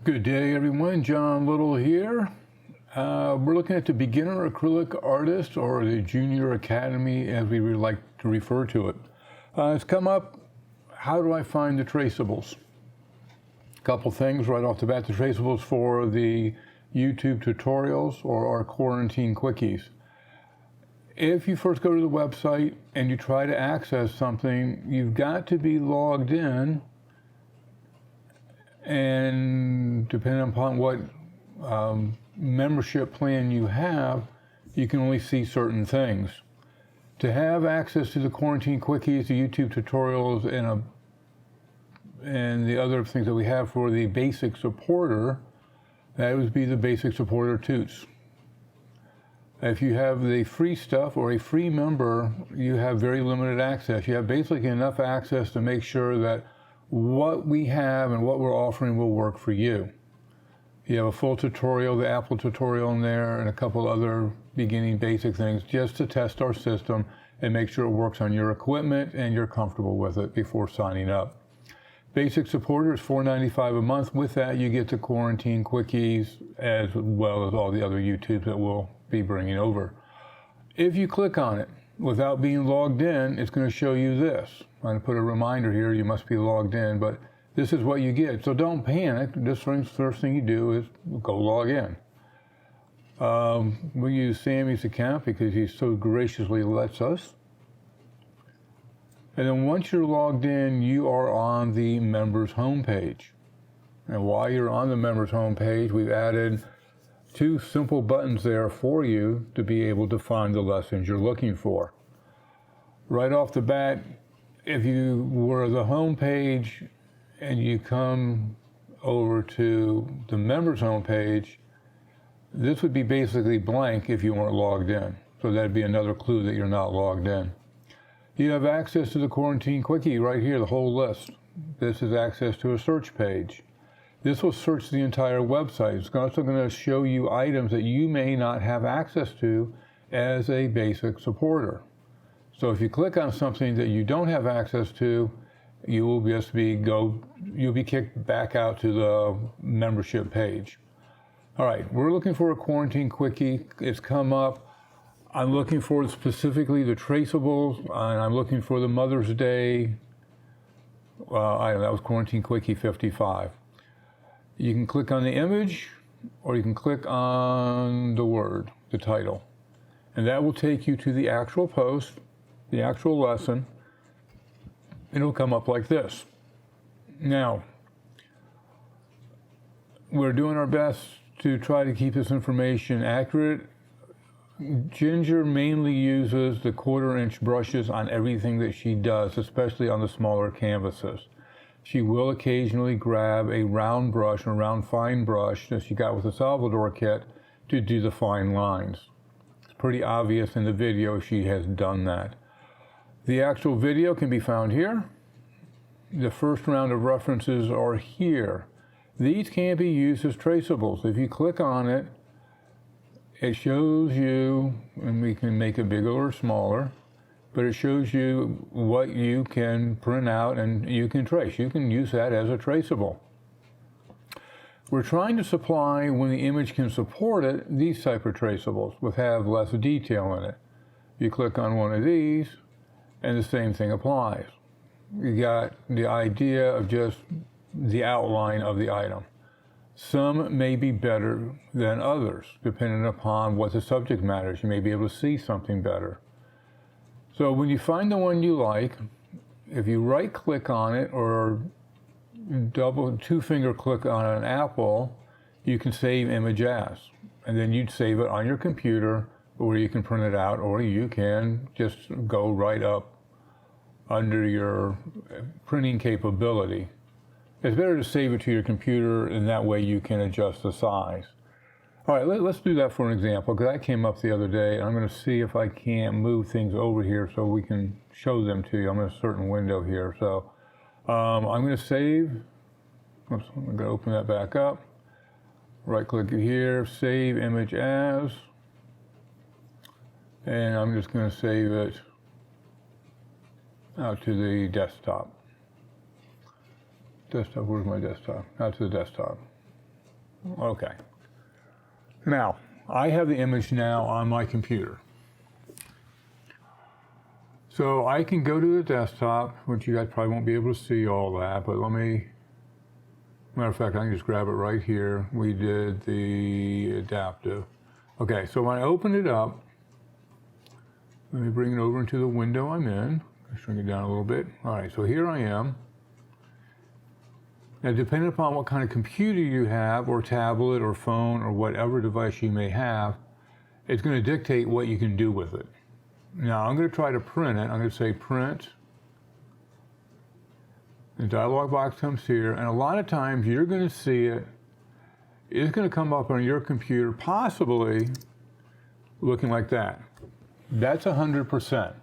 Good day, everyone. John Little here. We're looking at the Beginner Acrylic Artist, or the Junior Academy, as we would like to refer to it. It's come up, how do I find the traceables? A couple things right off the bat. The traceables for the YouTube tutorials or our Quarantine Quickies. If you first go to the website and you try to access something, you've got to be logged in, and depending upon what membership plan you have, you can only see certain things. To have access to the Quarantine Quickies, the YouTube tutorials, and the other things that we have for the basic supporter, that would be the basic supporter toots. If you have the free stuff or a free member, you have very limited access. You have basically enough access to make sure that what we have and what we're offering will work for you. You have a full tutorial, the Apple tutorial in there, and a couple other beginning basic things just to test our system and make sure it works on your equipment and you're comfortable with it before signing up. Basic supporter is $4.95 a month. With that, you get the Quarantine Quickies as well as all the other YouTubes that we'll be bringing over. If you click on it without being logged in, it's going to show you this. I'm going to put a reminder here, you must be logged in, but this is what you get. So don't panic. This first thing you do is go log in. We use Sammy's account because he so graciously lets us. And then once you're logged in, you are on the members homepage. And while you're on the members homepage, we've added two simple buttons there for you to be able to find the lessons you're looking for. Right off the bat, if you were the homepage and you come over to the members homepage, this would be basically blank if you weren't logged in. So that'd be another clue that you're not logged in. You have access to the Quarantine Quickie right here, the whole list. This is access to a search page. This will search the entire website. It's also going to show you items that you may not have access to as a basic supporter. So if you click on something that you don't have access to, you will you'll be kicked back out to the membership page. All right, we're looking for a Quarantine Quickie. It's come up. I'm looking for specifically the traceables, and I'm looking for the Mother's Day item. That was Quarantine Quickie 55. You can click on the image, or you can click on the word, the title. And that will take you to the actual post, the actual lesson, and it'll come up like this. Now, we're doing our best to try to keep this information accurate. Ginger mainly uses the 1/4-inch brushes on everything that she does, especially on the smaller canvases. She will occasionally grab a round brush, a round fine brush that she got with the Salvador kit to do the fine lines. It's pretty obvious in the video she has done that. The actual video can be found here. The first round of references are here. These can be used as traceables. If you click on it, it shows you, and we can make it bigger or smaller, but it shows you what you can print out and you can trace. You can use that as a traceable. We're trying to supply, when the image can support it, these type of traceables which have less detail in it. You click on one of these and the same thing applies. You got the idea of just the outline of the item. Some may be better than others, depending upon what the subject matter is. You may be able to see something better. So when you find the one you like, if you right click on it or two-finger click on an apple, you can save image as. And then you'd save it on your computer, or you can print it out, or you can just go right up under your printing capability. It's better to save it to your computer, and that way you can adjust the size. All right, let's do that for an example, because that came up the other day. I'm going to see if I can't move things over here so we can show them to you. I'm in a certain window here. So I'm going to save. Oops, I'm going to open that back up. Right click here, save image as. And I'm just going to save it out to the desktop. Desktop, where's my desktop? Out to the desktop. Okay. Now, I have the image now on my computer. So I can go to the desktop, which you guys probably won't be able to see all that, but let me, matter of fact, I can just grab it right here. We did the adaptive. Okay, so when I open it up, let me bring it over into the window I'm in. Shrink it down a little bit. All right, so here I am. Now, depending upon what kind of computer you have, or tablet, or phone, or whatever device you may have, it's going to dictate what you can do with it. Now, I'm going to try to print it. I'm going to say print. The dialog box comes here, and a lot of times you're going to see it. It's going to come up on your computer, possibly looking like that. That's 100%.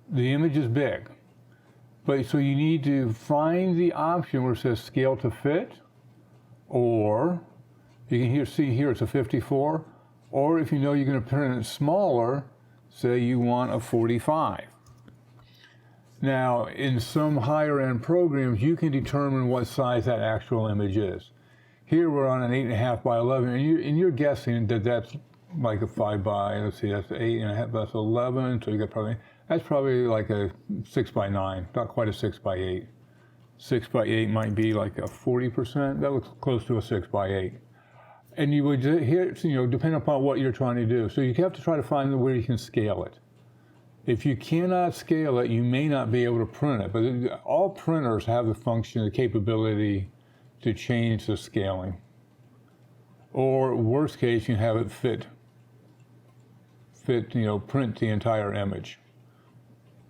The image is big. But so you need to find the option where it says scale to fit, or you can see here it's a 54, or if you know you're going to print it smaller, say you want a 45. Now, in some higher end programs, you can determine what size that actual image is. Here we're on an 8.5 by 11, and you're guessing that that's like a 5 by, let's see, that's 8.5, that's 11, so you got probably, that's probably like a 6 by 9, not quite a 6 by 8. 6 by 8 might be like a 40%, that looks close to a 6 by 8. And you would here, you know, depending upon what you're trying to do. So you have to try to find where you can scale it. If you cannot scale it, you may not be able to print it, but all printers have the function, the capability to change the scaling. Or worst case, you can have it fit, you know, print the entire image.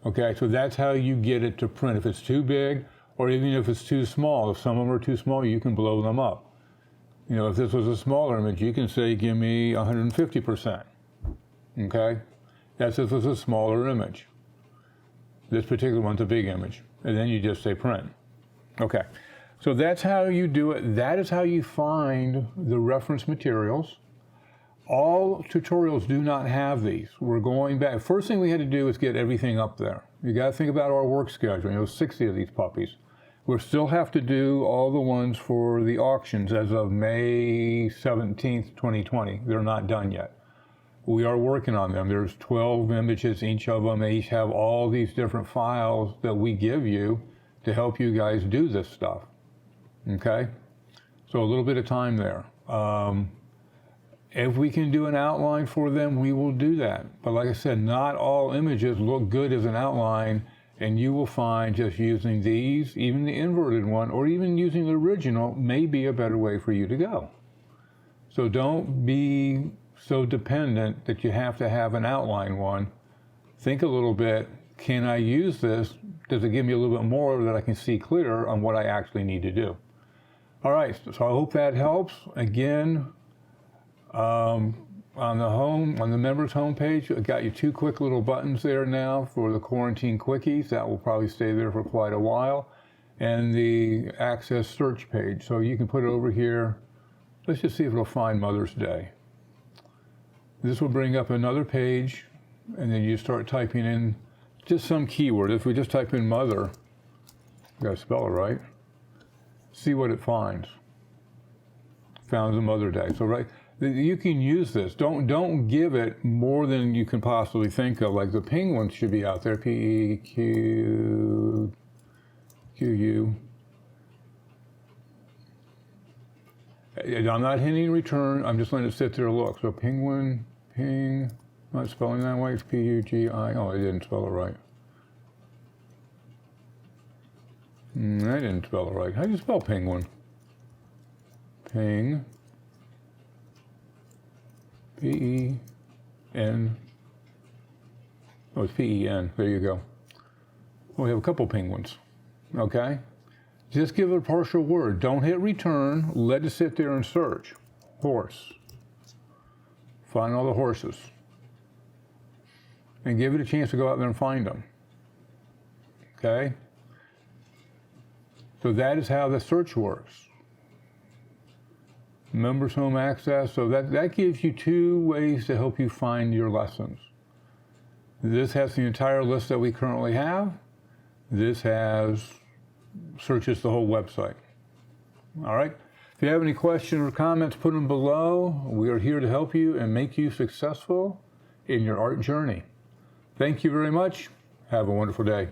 Okay, so that's how you get it to print. If it's too big, or even if it's too small, if some of them are too small, you can blow them up. You know, if this was a smaller image, you can say, give me 150%. Okay, that's if it's a smaller image. This particular one's a big image, and then you just say print. Okay, so that's how you do it. That is how you find the reference materials. All tutorials do not have these. We're going back. First thing we had to do is get everything up there. You got to think about our work schedule. You know, 60 of these puppies. We still have to do all the ones for the auctions as of May 17th, 2020. They're not done yet. We are working on them. There's 12 images, each of them. They each have all these different files that we give you to help you guys do this stuff. Okay? So a little bit of time there. If we can do an outline for them, we will do that. But like I said, not all images look good as an outline, and you will find just using these, even the inverted one, or even using the original may be a better way for you to go. So don't be so dependent that you have to have an outline one. Think a little bit, can I use this? Does it give me a little bit more that I can see clearer on what I actually need to do? All right, so I hope that helps. Again, on the members homepage, I got you 2 quick little buttons there now for the Quarantine Quickies. That will probably stay there for quite a while. And the access search page. So you can put it over here. Let's just see if it'll find Mother's Day. This will bring up another page, and then you start typing in just some keyword. If we just type in mother, you gotta spell it right, see what it finds. Found the Mother Day. So right, you can use this. Don't give it more than you can possibly think of. Like the penguins should be out there. P-E-Q-Q-U. I'm not hitting return. I'm just letting it sit there and look. So penguin, ping. Not spelling that way. It's P-U-G-I. Oh, I didn't spell it right. I didn't spell it right. How do you spell penguin? Ping. P-E-N. Oh, it's P-E-N. There you go. Well, we have a couple penguins. Okay? Just give it a partial word. Don't hit return. Let it sit there and search. Horse. Find all the horses. And give it a chance to go out there and find them. Okay? So that is how the search works. Members home access, so that gives you 2 ways to help you find your lessons. This has the entire list that we currently have. This has searches the whole website. All right. If you have any questions or comments, put them below. We are here to help you and make you successful in your art journey. Thank you very much. Have a wonderful day.